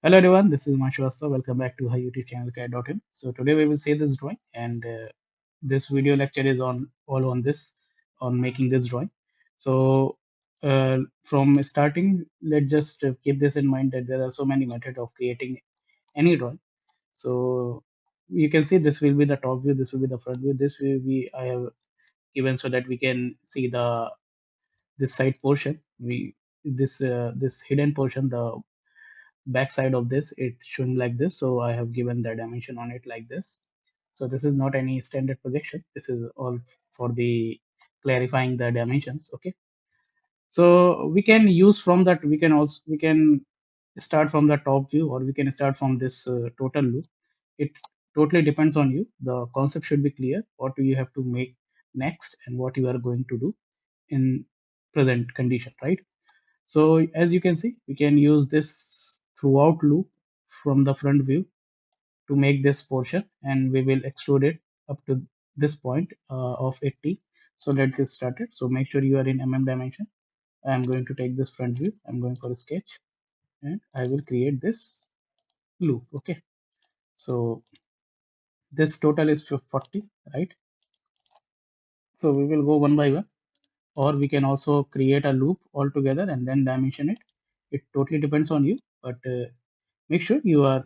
Hello everyone, this is Manshwasta. Welcome back to our YouTube channel Cat.in. So today we will see this drawing, and this video lecture is on all on this on making this drawing. So from starting, let's just keep this in mind that there are so many methods of creating any drawing. So you can see this will be the top view, this will be the front view. This will be I have given so that we can see the this side portion. This hidden portion, the back side of this, it's showing like this, so I have given the dimension on it like this. So this is not any standard projection, this is all for the clarifying the dimensions. Okay, so we can use from that, we can start from the top view, or we can start from this total loop. It totally depends on you. The concept should be clear, what do you have to make next and what you are going to do in present condition, right? So as you can see, we can use this throughout loop from the front view to make this portion, and we will extrude it up to this point of 80. So let's get started. So make sure you are in dimension. I am going to take this front view. I'm going for a sketch, and I will create this loop. Okay. So this total is 40, right? So we will go one by one, or we can also create a loop altogether and then dimension it. It totally depends on you, but make sure you are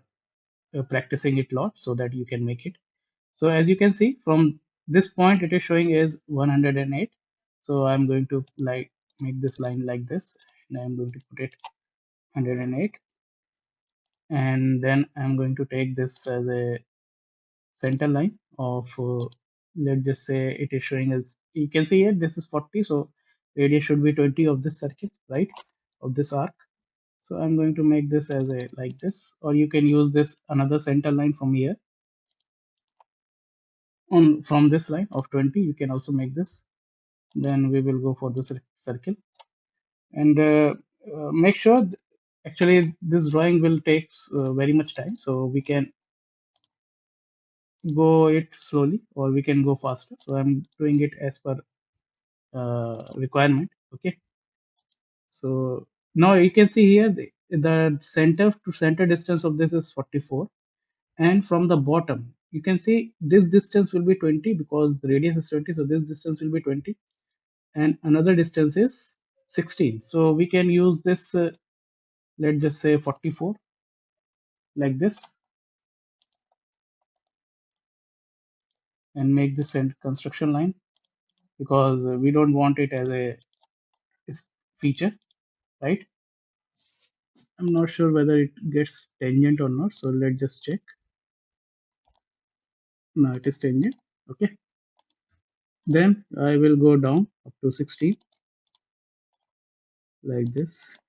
practicing it a lot so that you can make it. So as you can see from this point, it is showing is 108. So I'm going to like make this line like this, and I'm going to put it 108, and then I'm going to take this as a center line of let's just say it is showing as, you can see here this is 40, so radius should be 20 of this circle, right, of this arc. So I'm going to make this as a like this, or you can use this another center line from here. On from this line of 20, you can also make this. Then we will go for this circle, and make sure actually this drawing will take very much time, so we can go it slowly or we can go faster. So I'm doing it as per requirement. Okay, so now you can see here the center to center distance of this is 44, and from the bottom you can see this distance will be 20 because the radius is 20, so this distance will be 20, and another distance is 16. So we can use this let's just say 44 like this, and make this construction line, because we don't want it as a feature, right? I'm not sure whether it gets tangent or not, so let's just check. Now it is tangent. Okay, then I will go down up to 16 like this,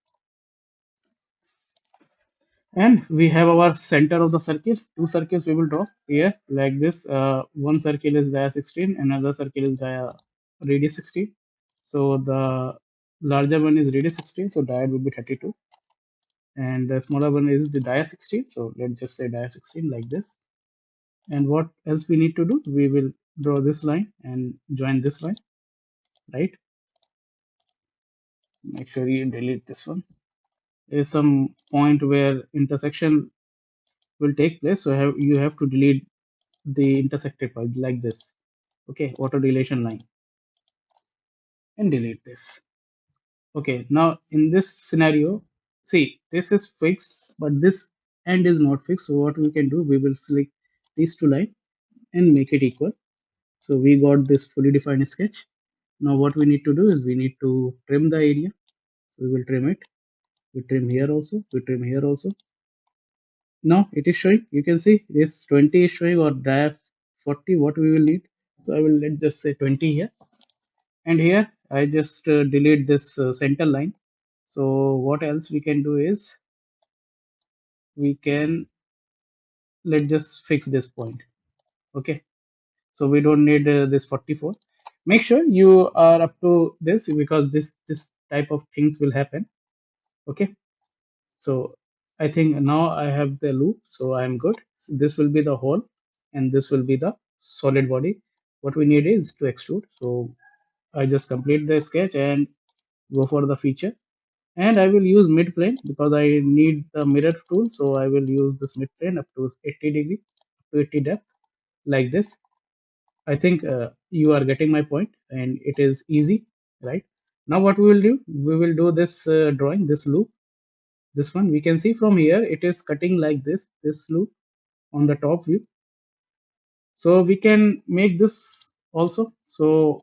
and we have our center of the circle. Two circles we will draw here like this. One circle is dia 16, another circle is dia radius 16. So the larger one is radius 16, so diameter will be 32, and the smaller one is the dia 16. So let's just say dia 16 like this. And what else we need to do? We will draw this line and join this line, right? Make sure you delete this one. There is some point where intersection will take place, so you have to delete the intersected point like this. Okay, auto deletion line, and delete this. Okay, now in this scenario, see this is fixed, but this end is not fixed. So what we can do, we will select these two lines and make it equal. So we got this fully defined sketch. Now what we need to do is we need to trim the area. So we will trim it. We trim here also. We trim here also. Now it is showing. You can see this 20 is showing, or dia 40. What we will need. So I will let's just say 20 here, and here I just delete this center line. So what else we can do is we can, let's just fix this point. Okay, so we don't need this 44. Make sure you are up to this, because this type of things will happen. Okay, so I think now I have the loop, so I'm good. So this will be the hole, and this will be the solid body. What we need is to extrude. So I just complete the sketch and go for the feature, and I will use mid plane because I need the mirror tool. So I will use this mid plane up to 80 degree, up to 80 depth, like this. I think you are getting my point, and it is easy, right? Now what we will do, we will do this drawing, this loop, this one. We can see from here it is cutting like this loop on the top view. So we can make this also. So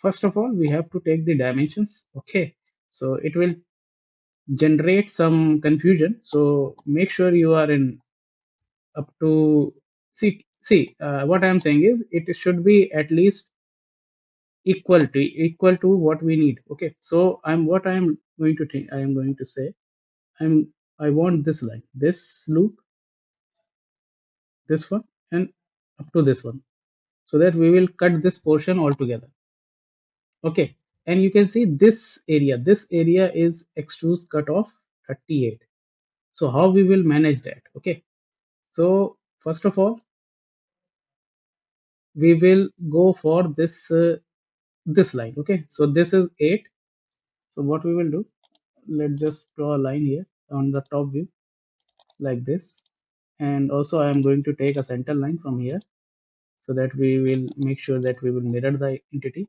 first of all, we have to take the dimensions. Okay, so it will generate some confusion. So make sure you are in up to see what I am saying is it should be at least equal to what we need. Okay, so I'm going to think, I am going to say, i'm I want this line, this loop, this one, and up to this one, so that we will cut this portion altogether. Okay, and you can see this area is extrude cut off 38. So how we will manage that? Okay, so first of all, we will go for this line. Okay, so this is 8. So what we will do, let's just draw a line here on the top view, like this. And also I am going to take a center line from here, so that we will make sure that we will mirror the entity.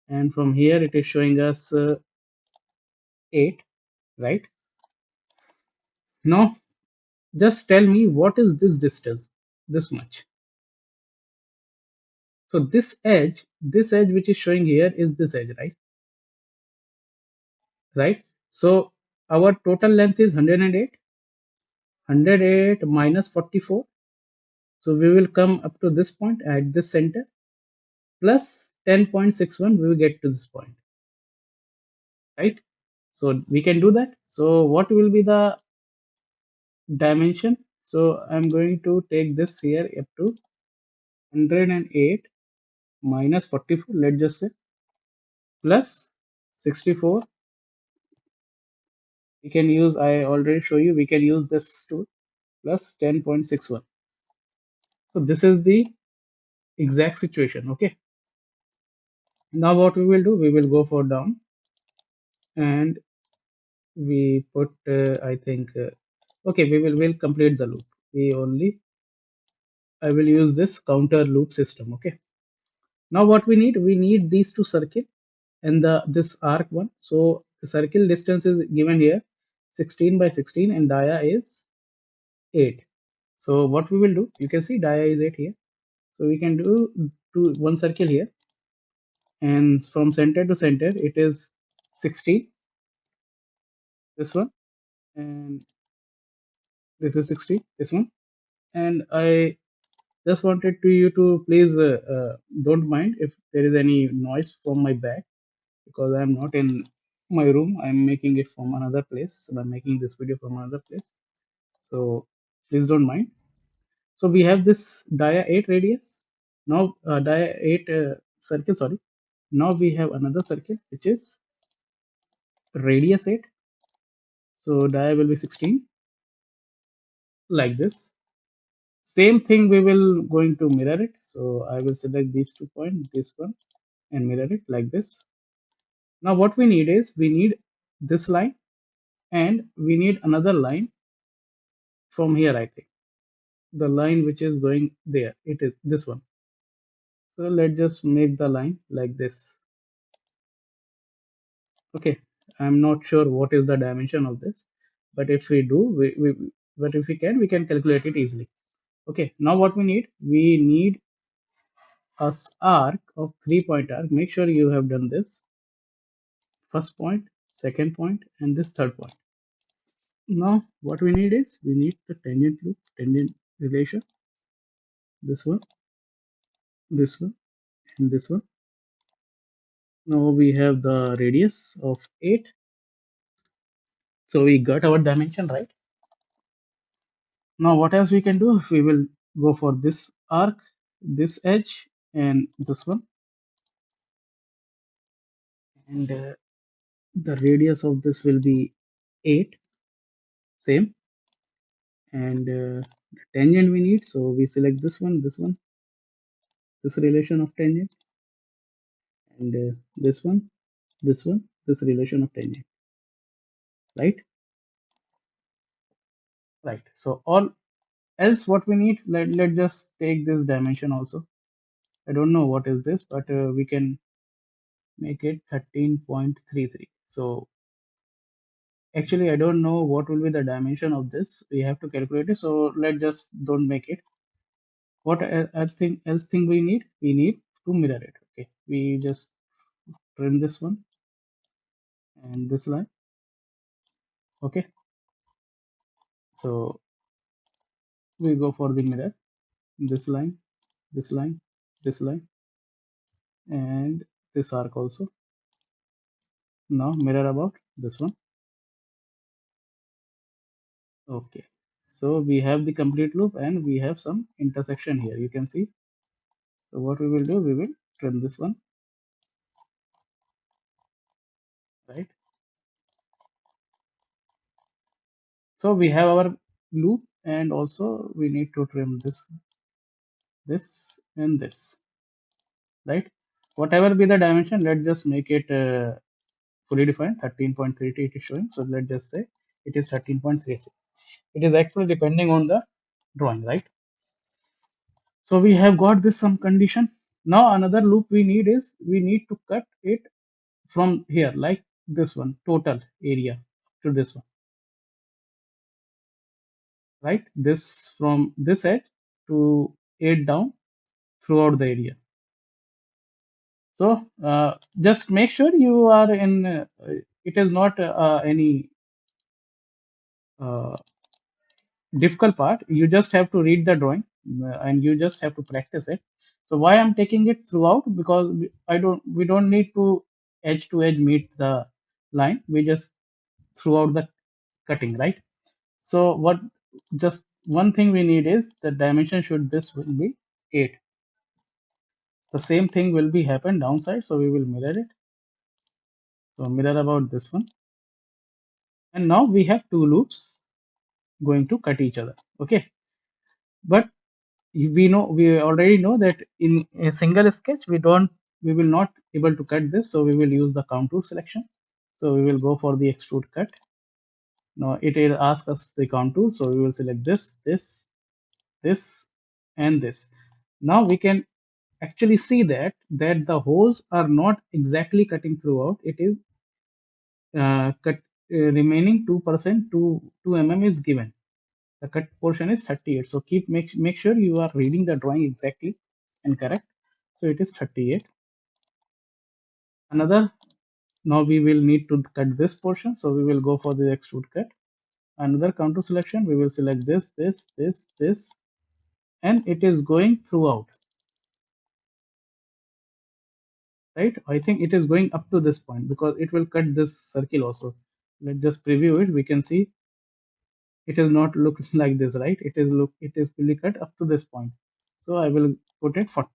And from here it is showing us 8, right? Now just tell me, what is this distance, this much? So this edge which is showing here is this edge, right? Right. So our total length is 108. 108 minus 44. So we will come up to this point at this center, plus 10.61, we will get to this point, right? So we can do that. So what will be the dimension? So I'm going to take this here up to 108 minus 44, let's just say, plus 64. We can use, I already show you, we can use this tool, plus 10.61. So this is the exact situation. Okay, now what we will do, we will go for down, and we put I think okay, we'll complete the loop. We only, I will use this counter loop system. Okay, now what we need these two circle and the this arc one. So the circle distance is given here, 16 by 16, and dia is 8. So what we will do, you can see dia is 8 here. So we can do one circle here, and from center to center it is 16, this one, and this is 60, this one. And I just wanted to you to please don't mind if there is any noise from my back, because I am not in my room. I am making it from another place. I'm making this video from another place. So please don't mind. So we have this dia 8 radius. Now dia 8 circle, sorry. Now we have another circle which is radius 8. So dia will be 16, like this. Same thing, we will going to mirror it. So I will select these 2 points, this one, and mirror it like this. Now what we need is, we need this line, and we need another line from here. I think the line which is going there, it is this one. So let's just make the line like this. Okay, I'm not sure what is the dimension of this, but if we do, but if we can calculate it easily. Okay, now what we need a arc of 3-point arc. Make sure you have done this first point, second point, and this third point. Now what we need is, we need the tangent loop, tangent relation, this one, this one, and this one. Now we have the radius of 8. So we got our dimension, right? Now what else we can do? We will go for this arc, this edge, and this one, and the radius of this will be 8, same. And the tangent we need, so we select this one, this relation of tangent, and this one, this relation of tangent. right? Right. So all else what we need, let's just take this dimension also. I don't know what is this, but we can make it 13.33. So actually, I don't know what will be the dimension of this. We have to calculate it. So let's just don't make it. What else thing we need? We need to mirror it. Okay. We just trim this one and this line. Okay. So we go for the mirror. This line, this line, this line, and this arc also. Now mirror about this one. Okay. So we have the complete loop and we have some intersection here. You can see. So what we will do, we will trim this one, right? So we have our loop and also we need to trim this and this, right? Whatever be the dimension, let's just make it fully defined. 13.33 it is showing. So let's just say it is 13.33. It is actually depending on the drawing, right? So we have got this some condition. Now another loop we need is we need to cut it from here, like this one, total area to this one, right? This from this edge to 8 down throughout the area. So just make sure you are in. It is not any uh, difficult part. You just have to read the drawing and you just have to practice it. So why I'm taking it throughout, because we don't need to edge meet the line. We just throughout the cutting, right? So what just one thing we need is the dimension should this will be 8. The same thing will be happen downside. So we will mirror it. So mirror about this one. And now we have two loops going to cut each other. Okay. But we already know that in a single sketch we will not able to cut this, so we will use the contour selection. So we will go for the extrude cut. Now it will ask us the contour, so we will select this and this. Now we can actually see that the holes are not exactly cutting throughout. It is cut remaining 2%, 2 mm is given. The cut portion is 38. So make sure you are reading the drawing exactly and correct. So it is 38. Another, now we will need to cut this portion. So we will go for the extrude cut. Another contour selection, we will select this, and it is going throughout, right? I think it is going up to this point because it will cut this circle also. Let's just preview it. We can see it is not look like this, right? It is fully cut up to this point. So I will put it 40.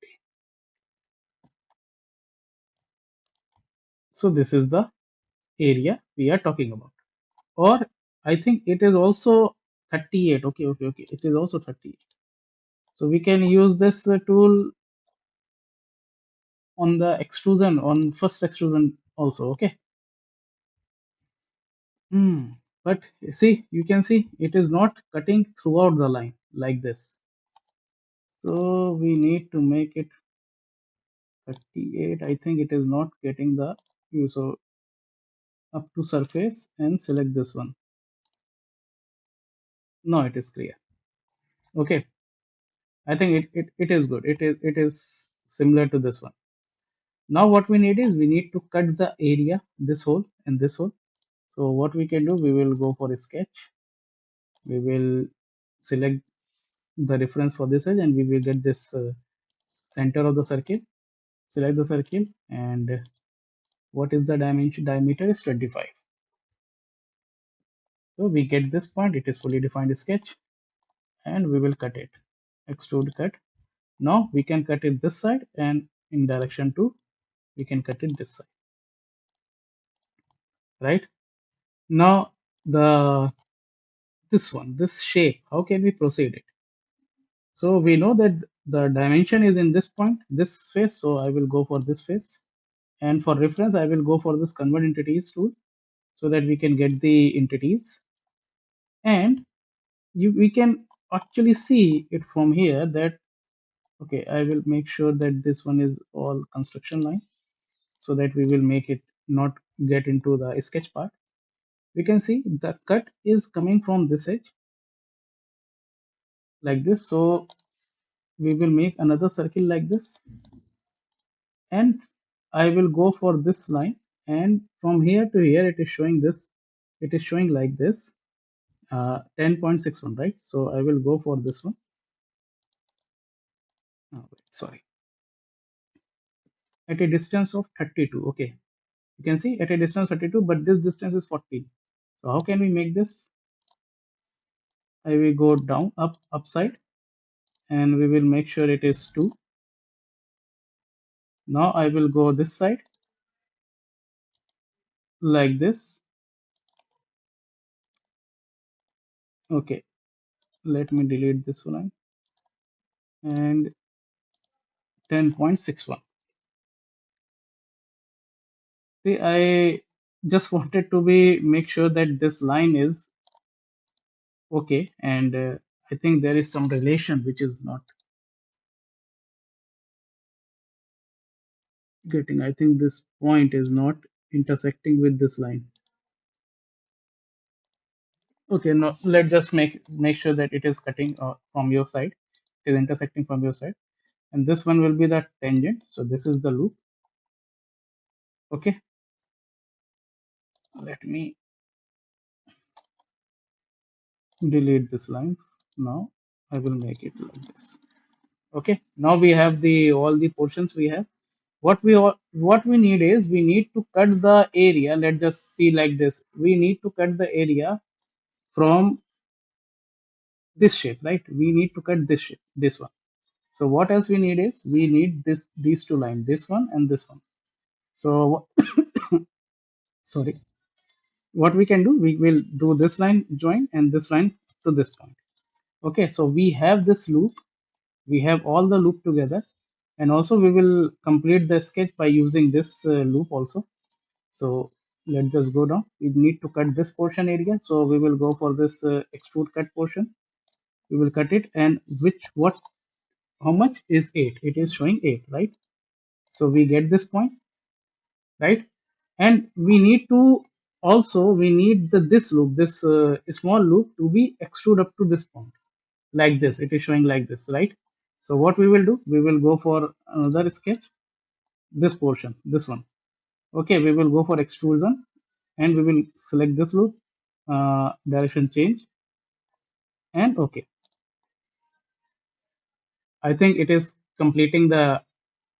So this is the area we are talking about. Or I think it is also 38. Okay. It is also 38. So we can use this tool on the extrusion, on first extrusion also. Okay. But see, you can see it is not cutting throughout the line like this. So we need to make it 38. I think it is not getting the view. So up to surface and select this one. Now it is clear. Okay. I think it is good. It is similar to this one. Now what we need is we need to cut the area, this hole and this hole. So what we can do, we will go for a sketch. We will select the reference for this edge and we will get this center of the circle. Select the circle and what is the dimension? Diameter is 25. So we get this point. It is fully defined sketch and we will cut it. Extrude cut. Now we can cut it this side and in direction 2 we can cut it this side, right? Now the this shape, how can we proceed it? So we know that the dimension is in this point, this face. So I will go for this face, and for reference I will go for this convert entities tool. so that we can get the entities, and we can actually see it from here that, okay, I will make sure that this one is all construction line so that we will make it not get into the sketch part. We can see the cut is coming from this edge like this. So we will make another circle like this, and I will go for this line, and from here to here it is showing this, it is showing like this, 10.61, right? So I will go for this one. Oh, wait, sorry, at a distance of 32. Okay, you can see at a distance 32, but this distance is 40. So how can we make this? I will go down, up, upside, and we will make sure it is 2. Now I will go this side like this. Okay, let me delete this one and 10.61. See, I just wanted to be make sure that this line is okay, and I think there is some relation which is not getting. I think this point is not intersecting with this line. Okay, no, let's just make sure that it is cutting from your side. It is intersecting from your side, and this one will be the tangent. So this is the loop. Okay, let me delete this line. Now I will make it like this. Okay, now we have the all the portions we have. What we need is we need to cut the area. Let's just see like this. We need to cut the area from this shape, right? We need to cut this shape, this one. So what else we need is we need these two lines, this one and this one. So sorry, what we can do, we will do this line join and this line to this point. Okay, so we have this loop, we have all the loop together, and also we will complete the sketch by using this loop also. So let's just go down. We need to cut this portion area, so we will go for this extrude cut portion. We will cut it, and what how much is 8? It is showing 8, right? So we get this point, right? And we need to also we need this loop, this small loop, to be extrude up to this point like this. It is showing like this, right? So what we will do, we will go for another sketch, this portion, this one. Okay, we will go for extrusion, and we will select this loop, direction change, and okay, I think it is completing the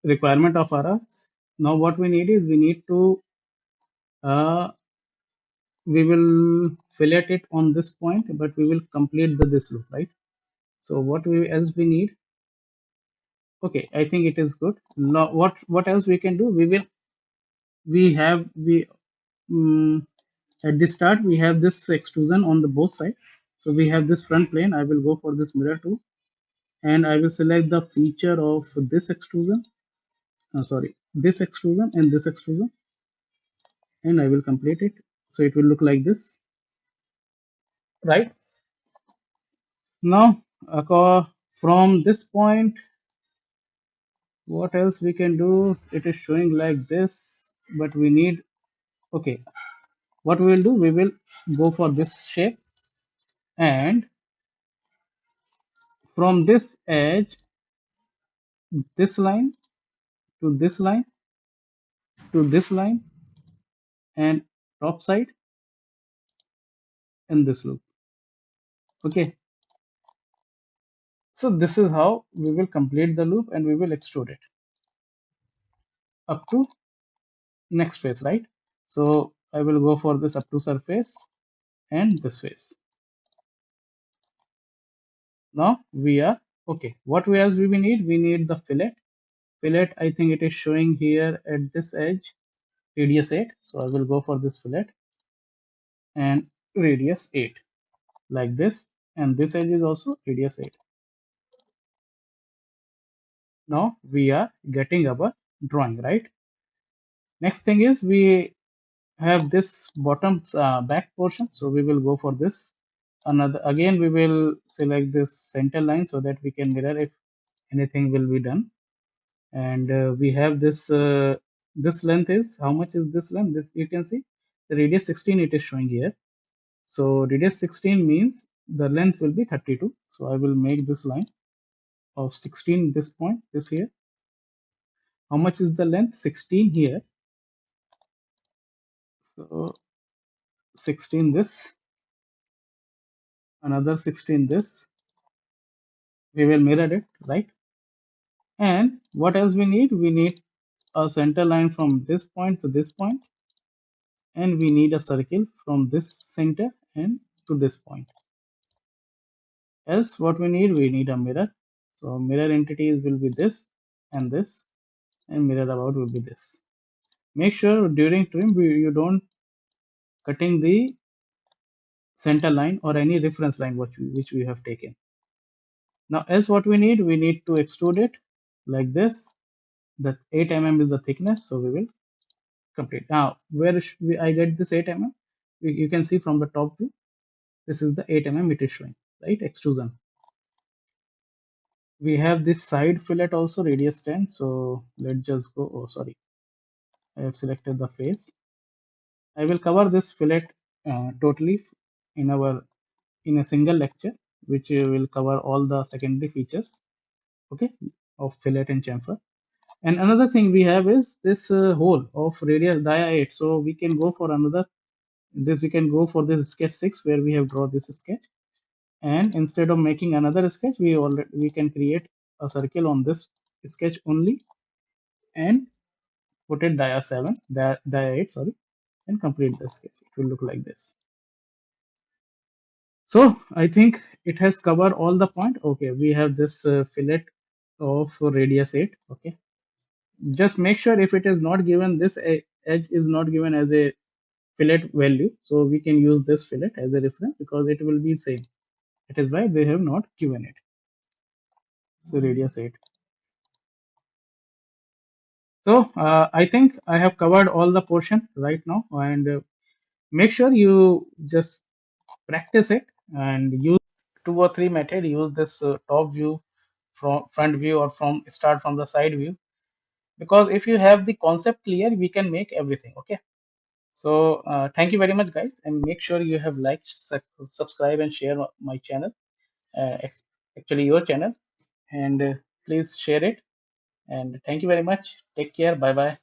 requirement of ours. Now what we need is we need to uh, we will fillet it on this point, but we will complete this loop, right? So what we else we need? Okay, I think it is good. Now what else we can do? We have we um, at the start we have this extrusion on the both side. So we have this front plane. I will go for this mirror tool, and I will select the feature of this extrusion. Sorry, this extrusion and this extrusion, and I will complete it. So it will look like this, right? Now, from this point, what else we can do? It is showing like this, but we need, okay, what we will do, we will go for this shape, and from this edge, this line to this line to this line, and top side and this loop. Okay, so this is how we will complete the loop, and we will extrude it up to next face, right? So I will go for this up to surface and this face. Now we are okay. What we else we need? We need the fillet. Fillet, I think it is showing here at this edge, radius 8. So I will go for this fillet and radius 8 like this. And this edge is also radius 8. Now we are getting our drawing, right? Next thing is have this bottom back portion, so we will go for this. Another again, we will select this center line so that we can mirror if anything will be done. And we have this this length is, how much is this length? This you can see the radius 16 it is showing here. So radius 16 means the length will be 32. So I will make this line of 16 this point, this here. How much is the length? 16 here. So 16 this, another 16 this. We will mirror it, right? And what else we need? We need a center line from this point to this point, and we need a circle from this center and to this point. Else what we need a mirror. So mirror entities will be this and this, and mirror about will be this. Make sure during trim you don't cutting the center line or any reference line which we have taken. Now else what we need to extrude it like this. That 8 mm is the thickness, so we will complete. Now where I get this 8 mm? You can see from the top view, this is the 8 mm it is showing, right? Extrusion. We have this side fillet also, radius 10. So let's just go. Oh, sorry, I have selected the face. I will cover this fillet totally in our in a single lecture, which will cover all the secondary features, okay, of fillet and chamfer. And another thing we have is this hole of radius dia 8. So we can go for another. This we can go for this sketch 6 where we have drawn this sketch. And instead of making another sketch, we can create a circle on this sketch only and put it dia 7, dia 8, sorry, and complete the sketch. It will look like this. So I think it has covered all the point. Okay, we have this fillet of radius 8. Okay, just make sure if it is not given, this edge is not given as a fillet value, so we can use this fillet as a reference because it will be same. It is why they have not given it. So radius 8. So I think I have covered all the portion right now, and make sure you just practice it and use 2 or 3 method. Use this top view, from front view, or from start from the side view, because if you have the concept clear, we can make everything. Okay. So thank you very much, guys, and make sure you have liked, subscribe, and share my channel. Actually, your channel, and please share it. And thank you very much. Take care. Bye bye.